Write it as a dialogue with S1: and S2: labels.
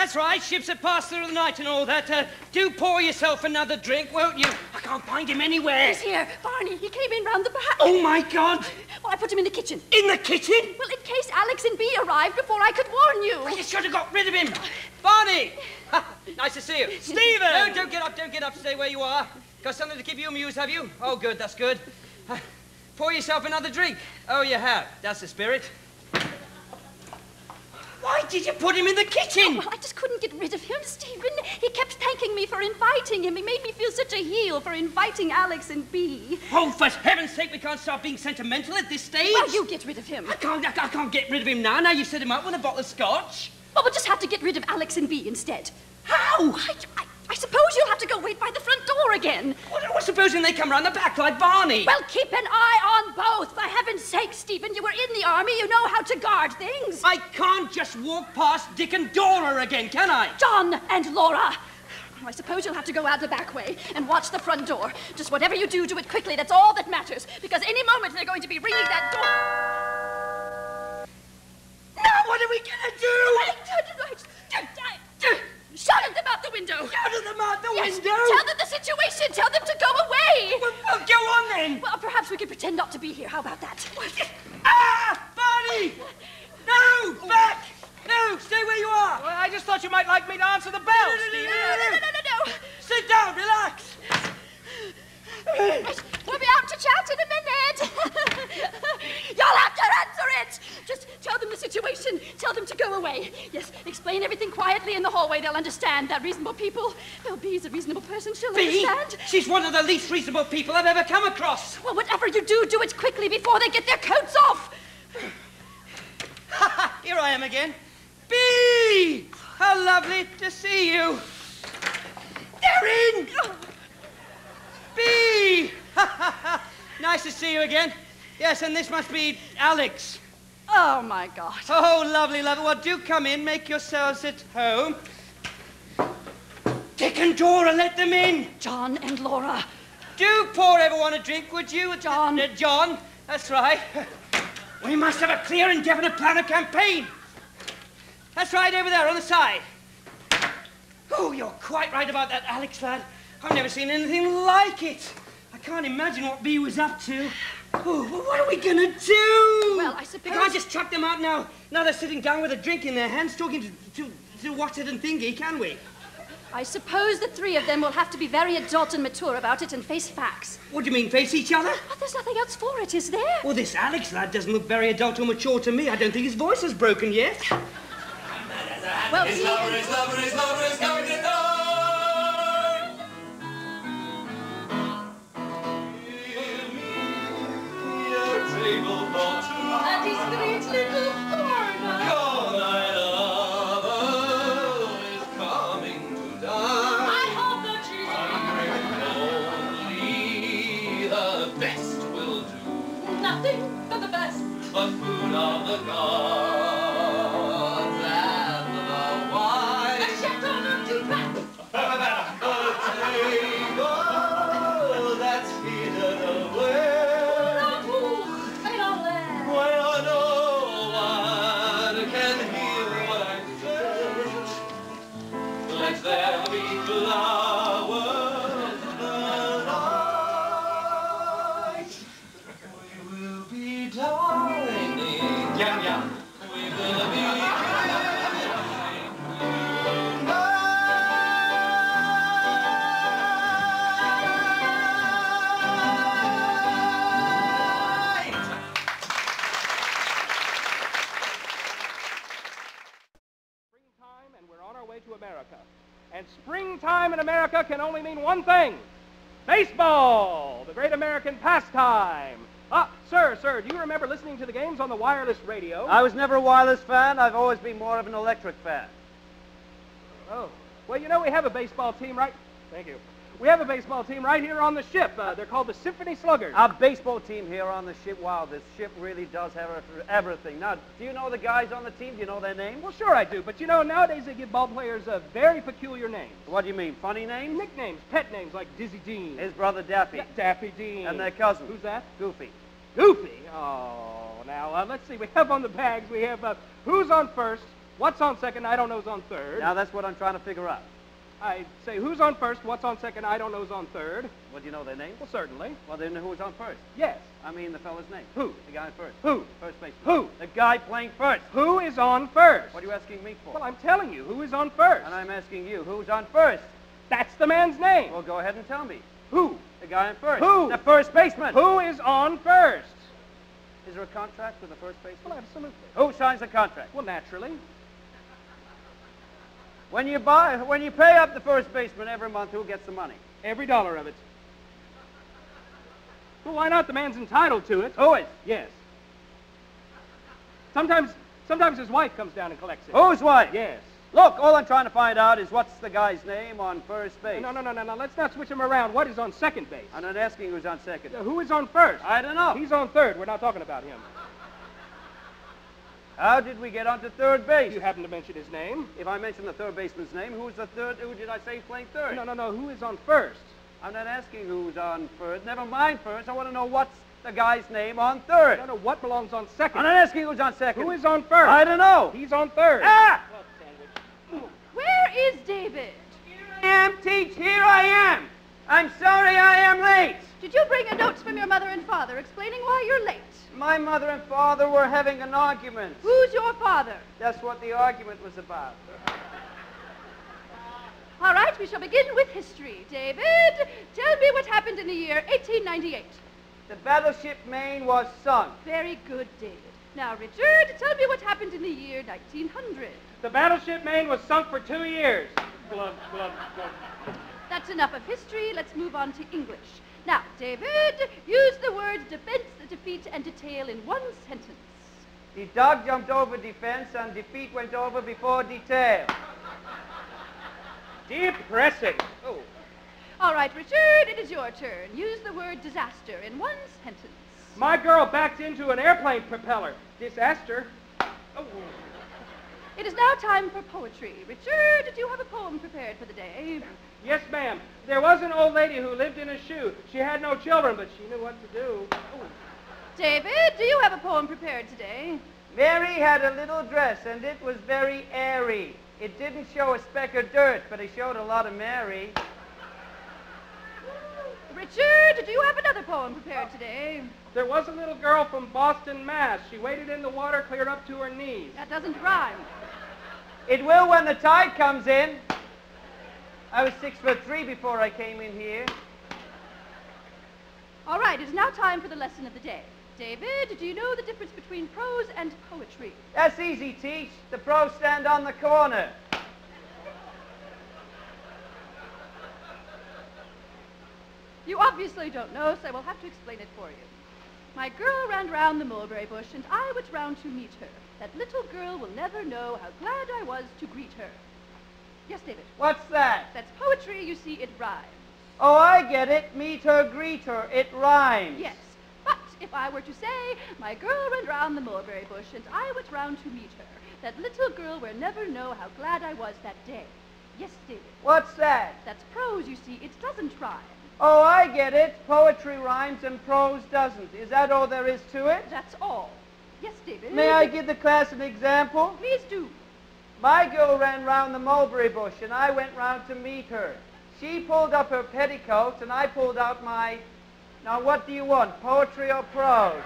S1: That's right, ships have passed through the night and all that. Do pour yourself another drink, won't you? I can't find him anywhere.
S2: He's here. Barney, he came in round the back.
S1: Oh, my God.
S2: Well, I put him in the kitchen.
S1: In the kitchen?
S2: Well, in case Alex and Bee arrived before I could warn you.
S1: Well, you should have got rid of him. Barney! Nice to see you.
S3: Stephen!
S1: No, don't get up. Stay where you are. Got something to keep you amused, have you? Oh, good, that's good. Pour yourself another drink. Oh, you have. That's the spirit. Why did you put him in the kitchen?
S2: Oh, well, I just couldn't get rid of him, Stephen. He kept thanking me for inviting him. He made me feel such a heel for inviting Alex and Bee.
S1: Oh, for heaven's sake, we can't start being sentimental at this stage.
S2: Well, you get rid of him.
S1: I can't get rid of him now. Now you've set him up with a bottle of scotch.
S2: Well, we'll just have to get rid of Alex and Bee instead.
S1: How?
S2: I suppose you'll have to go wait by the front door again.
S1: Well, supposing they come round the back like Barney?
S2: Well, keep an eye on both. For heaven's sake, Stephen, you were in the army. You know how to guard things.
S1: I can't just walk past Dick and Dora again, can I?
S2: John and Laura. I suppose you'll have to go out the back way and watch the front door. Just whatever you do, do it quickly. That's all that matters. Because any moment they're going to be ringing that door.
S1: Now what are we going to do?
S2: Shout at them out the window.
S1: Shout at them out the window?
S2: Tell them the situation. Tell them to go away.
S1: Well, go on then.
S2: Well, perhaps we could pretend not to be here. How about that?
S1: Ah! Barney! No! Back! No! Stay where you are.
S3: Well, I just thought you might like me to answer the bell, Stephen.
S2: No.
S1: Sit down. Relax.
S2: We'll be out to chat in a minute. You'll have to answer it. Just tell them the situation. Tell them to go away. Yes, explain everything quietly in the hallway. They'll understand. They're reasonable people. Well, Bee's a reasonable person. She'll understand.
S1: She's one of the least reasonable people I've ever come across.
S2: Well, whatever you do, do it quickly before they get their coats off.
S1: Here I am again. Bee! How lovely to see you. They're in! Bee! Nice to see you again. Yes, and this must be Alex.
S2: Oh, my God.
S1: Oh, lovely. Well, do come in. Make yourselves at home. Dick and Dora, let them in.
S2: John and Laura.
S1: Do pour everyone a drink, would you?
S2: John.
S1: John, that's right. We must have a clear and definite plan of campaign. That's right, over there on the side. Oh, you're quite right about that, Alex, lad. I've never seen anything like it. I can't imagine what Bee was up to. Oh, well, what are we going to do?
S2: Well, I suppose...
S1: We can't just chuck them out now. Now they're sitting down with a drink in their hands talking to Watson and Thingy, can we?
S2: I suppose the three of them will have to be very adult and mature about it and face facts.
S1: What do you mean, face each other?
S2: Well, there's nothing else for it, is there?
S1: Well, this Alex lad doesn't look very adult or mature to me. I don't think his voice is broken yet.
S2: Well,
S4: his lover is coming to die. Give me a table for two.
S2: And his sweet little corner.
S4: Your lover is coming to die.
S2: I hope that
S4: Only the best will do.
S2: nothing but the best.
S4: The food of the gods.
S3: And springtime in America can only mean one thing. Baseball, the great American pastime. Sir, do you remember listening to the games on the wireless radio?
S5: I was never a wireless fan. I've always been more of an electric fan.
S3: Oh, well, you know, we have a baseball team right... Thank you. We have a baseball team right here on the ship. They're called the Symphony Sluggers.
S5: A baseball team here on the ship. Wow, this ship really does have everything. Now, do you know the guys on the team? Do you know their names?
S3: Well, sure I do. But, you know, nowadays they give ball players very peculiar names.
S5: What do you mean, funny names?
S3: Nicknames, pet names like Dizzy Dean.
S5: His brother Daffy.
S3: Daffy Dean.
S5: And their cousin.
S3: Who's that?
S5: Goofy.
S3: Goofy? Oh, now, let's see. We have on the bags, we have who's on first, What's on second, I don't know's on third.
S5: Now, that's what I'm trying to figure out.
S3: I say who's on first, what's on second, I don't know's on third.
S5: Well, do you know their names?
S3: Well, certainly.
S5: Well, then who's on first?
S3: Yes.
S5: I mean the fellow's name.
S3: Who?
S5: The guy on first.
S3: Who?
S5: First baseman.
S3: Who?
S5: The guy playing first.
S3: Who is on first?
S5: What are you asking me for?
S3: Well, I'm telling you, who is on first?
S5: And I'm asking you, who's on first?
S3: That's the man's name.
S5: Well, go ahead and tell me.
S3: Who?
S5: The guy on first.
S3: Who?
S5: The first baseman.
S3: Who is on first?
S5: Is there a contract with the first baseman?
S3: Well, absolutely.
S5: Who signs the contract?
S3: Well, naturally.
S5: When you pay up the first baseman every month, who gets the money?
S3: Every dollar of it. Well, why not? The man's entitled to it.
S5: Who is?
S3: Yes. Sometimes his wife comes down and collects it.
S5: Whose wife?
S3: Yes.
S5: Look, all I'm trying to find out is what's the guy's name on first base.
S3: No. Let's not switch him around. What is on second base?
S5: I'm not asking who's on second.
S3: Who is on first?
S5: I don't know.
S3: He's on third. We're not talking about him.
S5: How did we get onto third base?
S3: You happen to mention his name.
S5: If I mention the third baseman's name, who's the third? Who did I say is playing third?
S3: No. Who is on first?
S5: I'm not asking who's on first. Never mind first. I want to know what's the guy's name on third.
S3: No. What belongs on second?
S5: I'm not asking who's on second.
S3: Who is on first?
S5: I don't know.
S3: He's on third.
S5: Ah!
S2: Where is David?
S5: Here I am, Teach. Here I am. I'm sorry I am late.
S2: Did you bring a note from your mother and father explaining why you're late?
S5: My mother and father were having an argument.
S2: Who's your father?
S5: That's what the argument was about.
S2: All right, we shall begin with history. David, tell me what happened in the year 1898.
S5: The battleship Maine was sunk.
S2: Very good, David. Now, Richard, tell me what happened in the year 1900.
S3: The battleship Maine was sunk for 2 years. Glug, glug, glug.
S2: That's enough of history. Let's move on to English. Now, David, use the words defense, defeat, and detail in one sentence.
S5: The dog jumped over defense and defeat went over before detail.
S3: Depressing. Oh.
S2: All right, Richard, it is your turn. Use the word disaster in one sentence.
S3: My girl backed into an airplane propeller. Disaster. Oh.
S2: It is now time for poetry. Richard, do you have a poem prepared for the day?
S3: Yes, ma'am. There was an old lady who lived in a shoe. She had no children, but she knew what to do. Oh.
S2: David, do you have a poem prepared today?
S5: Mary had a little dress and it was very airy. It didn't show a speck of dirt, but it showed a lot of Mary.
S2: Richard, do you have another poem prepared today?
S3: There was a little girl from Boston, Mass. She waded in the water clear up to her knees.
S2: That doesn't rhyme.
S5: It will when the tide comes in. I was 6'3" before I came in here.
S2: All right, it is now time for the lesson of the day. David, do you know the difference between prose and poetry?
S5: That's easy, Teach. The pros stand on the corner.
S2: You obviously don't know, so I will have to explain it for you. My girl ran round the mulberry bush, and I went round to meet her. That little girl will never know how glad I was to greet her. Yes, David.
S5: What's that?
S2: That's poetry, you see, it rhymes.
S5: Oh, I get it. Meet her, greet her. It rhymes.
S2: Yes, but if I were to say, my girl ran round the mulberry bush, and I went round to meet her, that little girl will never know how glad I was that day. Yes, David.
S5: What's that?
S2: That's prose, you see, it doesn't rhyme.
S5: Oh, I get it. Poetry rhymes and prose doesn't. Is that all there is to it?
S2: That's all. Yes, David.
S5: May I give the class an example?
S2: Please do.
S5: My girl ran round the mulberry bush, and I went round to meet her. She pulled up her petticoats, and I pulled out my... Now, what do you want, poetry or prose?